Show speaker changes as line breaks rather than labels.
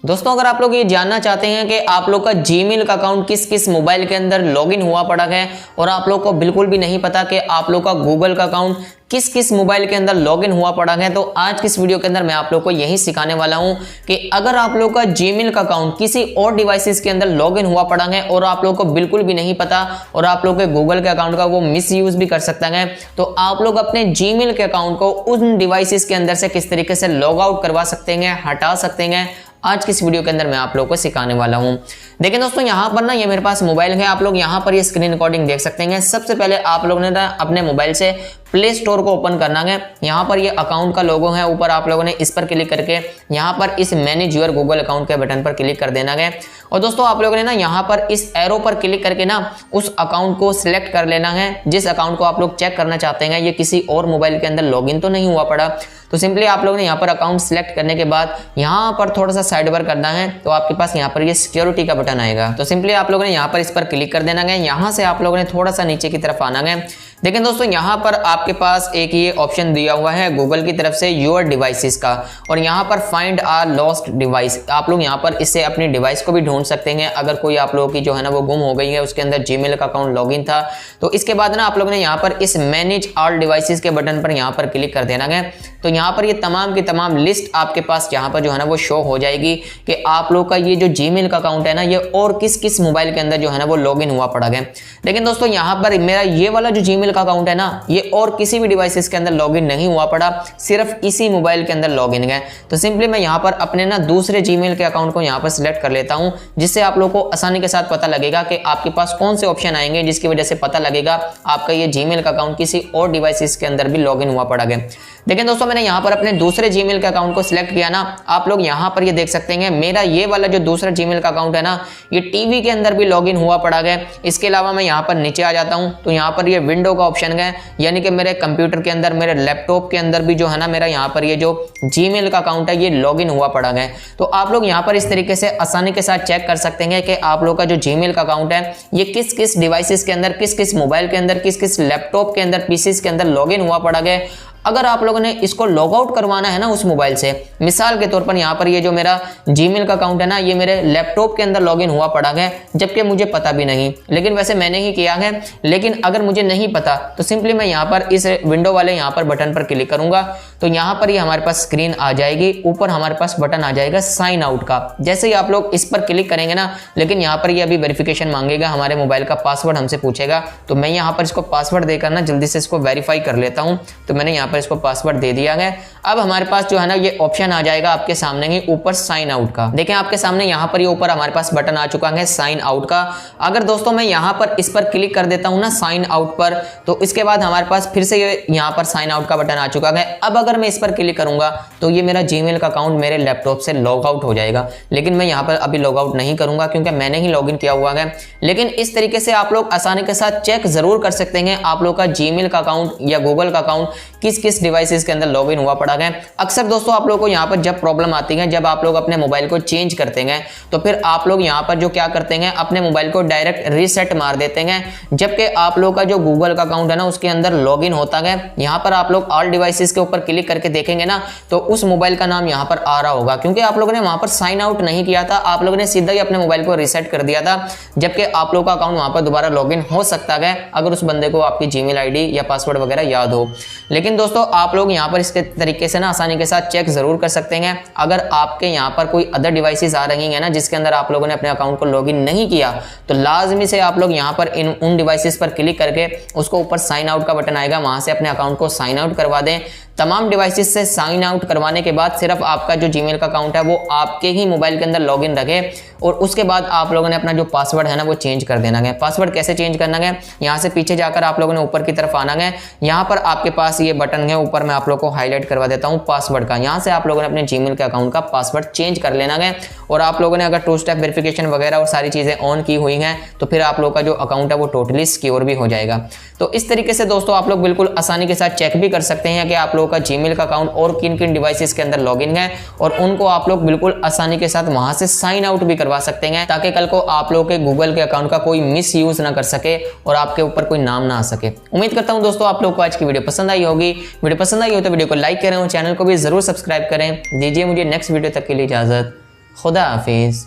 दोस्तों अगर आप लोग ये जानना चाहते हैं कि आप लोग का जीमेल का अकाउंट किस किस मोबाइल के अंदर लॉगिन हुआ पड़ा है और आप लोग को बिल्कुल भी नहीं पता कि आप लोग का गूगल का अकाउंट किस किस मोबाइल के अंदर लॉगिन हुआ पड़ा है, तो आज की इस वीडियो के अंदर मैं आप लोग को यही सिखाने वाला हूं कि अगर आप लोग का जीमेल का अकाउंट किसी और डिवाइसेस के अंदर लॉगिन हुआ पड़ा है और आप लोग को बिल्कुल भी नहीं पता और आप लोग के गूगल के अकाउंट का वो मिसयूज भी कर सकता है, तो आप लोग अपने जीमेल के अकाउंट को उन डिवाइसेस के अंदर से किस तरीके से लॉग आउट करवा सकते हैं, हटा सकते हैं, आज की इस वीडियो के अंदर मैं आप लोगों को सिखाने वाला हूं। देखिए दोस्तों यहाँ पर ना ये मेरे पास मोबाइल है, आप लोग यहाँ पर ये स्क्रीन रिकॉर्डिंग देख सकते हैं। सबसे पहले आप लोगों ने ना अपने मोबाइल से प्ले स्टोर को ओपन करना है। यहाँ पर ये अकाउंट का लोगो है, ऊपर आप लोगों ने इस पर क्लिक करके यहाँ पर इस मैनेज योर गूगल अकाउंट के बटन पर क्लिक कर देना है। और दोस्तों आप लोगों ने ना यहाँ पर इस एरो पर क्लिक करके ना उस अकाउंट को सिलेक्ट कर लेना है जिस अकाउंट को आप लोग चेक करना चाहते हैं ये किसी और मोबाइल के अंदर लॉगिन तो नहीं हुआ पड़ा। तो सिंपली आप लोगों ने यहाँ पर अकाउंट सिलेक्ट करने के बाद यहाँ पर थोड़ा सा साइड बर करना है, तो आपके पास यहाँ पर ये सिक्योरिटी का बटन आएगा। तो सिंपली आप लोगों ने यहाँ पर इस पर क्लिक कर देना है। यहाँ से आप लोगों ने थोड़ा सा नीचे की तरफ आना है। देखिए दोस्तों यहाँ पर आपके पास एक ये ऑप्शन दिया हुआ है गूगल की तरफ से योर डिवाइसेस का, और यहाँ पर फाइंड आर लॉस्ट डिवाइस, आप लोग यहाँ पर इससे अपनी डिवाइस को भी ढूंढ सकते हैं अगर कोई आप लोगों की जो है ना वो गुम हो गई है, उसके अंदर जीमेल का अकाउंट लॉगिन था। तो इसके बाद ना आप लोगों ने यहाँ पर इस मैनेज ऑल डिवाइसेस के बटन पर यहाँ पर क्लिक कर देना है। तो यहाँ पर ये तमाम की तमाम लिस्ट आपके पास यहाँ पर जो है ना वो शो हो जाएगी कि आप लोग का ये जो जीमेल का अकाउंट है ना ये और किस किस मोबाइल के अंदर जो है ना वो लॉगिन हुआ पड़ा है। लेकिन दोस्तों यहाँ पर मेरा ये वाला जो जीमेल का अकाउंट है ना ये और किसी भी डिवाइसेस के अंदर लॉगिन नहीं हुआ पड़ा, सिर्फ इसी मोबाइल के अंदर लॉगिन है। तो सिंपली मैं यहाँ पर अपने ना दूसरे जीमेल के अकाउंट को यहाँ पर सिलेक्ट कर लेता हूँ, जिससे आप लोगों को आसानी के साथ पता लगेगा कि आपके पास कौन से ऑप्शन आएंगे जिसकी वजह से पता लगेगा आपका ये जीमेल का अकाउंट किसी और डिवाइसेस के अंदर भी लॉगिन हुआ पड़ा है। देखिए दोस्तों मैंने यहाँ पर अपने दूसरे जीमेल के अकाउंट को सिलेक्ट किया ना, आप लोग यहाँ पर ये देख सकते हैं मेरा ये वाला जो दूसरा जीमेल का अकाउंट है ना ये टीवी के अंदर भी लॉगिन हुआ पड़ा है। इसके अलावा मैं यहाँ पर नीचे आ जाता हूँ तो यहाँ पर ये विंडो का ऑप्शन है, यानी कि मेरे कंप्यूटर के अंदर मेरे लैपटॉप के अंदर भी जो है ना मेरा यहाँ पर ये जो जीमेल का अकाउंट है ये लॉगिन हुआ पड़ा है। तो आप लोग यहाँ पर इस तरीके से आसानी के साथ चेक कर सकते हैं कि आप लोग का जो जीमेल का अकाउंट है ये किस किस डिवाइसेस के अंदर, किस किस मोबाइल के अंदर, किस किस लैपटॉप के अंदर, पीसीस के अंदर लॉगिन हुआ पड़ा है। अगर आप लोगों ने इसको लॉग आउट करवाना है ना उस मोबाइल से, मिसाल के तौर पर यहाँ पर ये जो मेरा जीमेल का अकाउंट है ना ये मेरे लैपटॉप के अंदर लॉगिन हुआ पड़ा है, जबकि मुझे पता भी नहीं, लेकिन वैसे मैंने ही किया है। लेकिन अगर मुझे नहीं पता तो सिंपली मैं यहाँ पर इस विंडो वाले यहाँ पर बटन पर क्लिक करूंगा तो यहाँ पर ये हमारे पास स्क्रीन आ जाएगी, ऊपर हमारे पास बटन आ जाएगा साइन आउट का। जैसे ही आप लोग इस पर क्लिक करेंगे ना, लेकिन यहाँ पर ये अभी वेरिफिकेशन मांगेगा, हमारे मोबाइल का पासवर्ड हमसे पूछेगा, तो मैं यहाँ पर इसको पासवर्ड देकर ना जल्दी से इसको वेरीफाई कर लेता हूँ। तो मैंने यहाँ पर इसको पासवर्ड दे दिया है। अब हमारे पास जो है ना ये ऑप्शन आ जाएगा आपके सामने ही ऊपर साइन आउट का। देखें आपके सामने यहाँ पर ये ऊपर हमारे पास बटन आ चुका है साइन आउट का। अगर दोस्तों मैं यहाँ पर इस पर क्लिक कर देता हूँ ना साइन आउट पर, तो इसके बाद हमारे पास फिर से ये यहाँ पर साइन आउट का बटन आ चुका है। अब अगर मैं इस पर क्लिक करूंगा तो ये मेरा जीमेल का अकाउंट मेरे लैपटॉप से लॉग आउट हो जाएगा, लेकिन मैं यहाँ पर अभी लॉग आउट नहीं करूंगा क्योंकि मैंने ही लॉगिन किया हुआ है। लेकिन इस तरीके से आप लोग आसानी के साथ चेक जरूर कर सकते हैं आप लोग का जीमेल का अकाउंट या गूगल का अकाउंट किस किस डिवाइसेस के अंदर लॉगिन हुआ पड़ा है। अक्सर दोस्तों आप लोगों को यहाँ पर जब प्रॉब्लम आती है, जब आप लोग अपने मोबाइल को चेंज करते हैं तो फिर आप लोग यहाँ पर जो क्या करते हैं अपने मोबाइल को डायरेक्ट रीसेट मार देते हैं, जबकि आप लोग का जो गूगल का अकाउंट है ना उसके अंदर लॉगिन होता है। यहाँ पर आप लोग ऑल डिवाइसेस के ऊपर क्लिक करके देखेंगे ना तो उस मोबाइल का नाम यहाँ पर आ रहा होगा, क्योंकि आप लोगों ने वहां पर साइन आउट नहीं किया था, आप लोगों ने सीधा ही अपने मोबाइल को रीसेट कर दिया था, जबकि आप लोग का अकाउंट वहां पर दोबारा लॉगिन हो सकता है अगर उस बंदे को आपकी जीमेल आईडी या पासवर्ड वगैरह याद हो। लेकिन दोस्तों आप लोग यहाँ पर इसके तरीके से ना आसानी के साथ चेक जरूर कर सकते हैं। अगर आपके यहाँ पर कोई अदर डिवाइसेस आ रही हैं ना जिसके अंदर आप लोगों ने अपने अकाउंट को लॉगिन नहीं किया, तो लाजमी से आप लोग यहाँ पर उन डिवाइसेस पर क्लिक करके उसको ऊपर साइन आउट का बटन आएगा, वहां से अपने अकाउंट को साइन आउट करवा दें। तमाम डिवाइसेस से साइन आउट करवाने के बाद सिर्फ आपका जो जीमेल का अकाउंट है वो आपके ही मोबाइल के अंदर लॉगिन रखे, और उसके बाद आप लोगों ने अपना जो पासवर्ड है ना वो चेंज कर देना है। पासवर्ड कैसे चेंज करना है, यहाँ से पीछे जाकर आप लोगों ने ऊपर की तरफ आना है। यहाँ पर आपके पास ये बटन है ऊपर, मैं आप लोगों को हाईलाइट करवा देता हूँ पासवर्ड का। यहाँ से आप लोगों ने अपने जीमेल के अकाउंट का पासवर्ड चेंज कर लेना है, और आप लोगों ने अगर 2 स्टेप वेरिफिकेशन वगैरह और सारी चीजें ऑन की हुई हैं तो फिर आप लोग का जो अकाउंट है वो टोटली सिक्योर भी हो जाएगा। तो इस तरीके से दोस्तों आप लोग बिल्कुल आसानी के साथ चेक भी कर सकते हैं कि आप लोगों का जीमेल का अकाउंट और किन किन डिवाइसेस के अंदर लॉगिन है, और उनको आप लोग बिल्कुल आसानी के साथ वहां से साइन आउट भी करवा सकते हैं, ताकि कल को आप लोगों के गूगल के अकाउंट का कोई मिस यूज ना कर सके और आपके ऊपर कोई नाम ना आ सके। उम्मीद करता हूं दोस्तों आप लोग को आज की वीडियो पसंद आई होगी। वीडियो पसंद आई हो तो वीडियो को लाइक करें और चैनल को भी जरूर सब्सक्राइब करें। दीजिए मुझे नेक्स्ट वीडियो तक के लिए इजाजत। खुदा हाफिज़।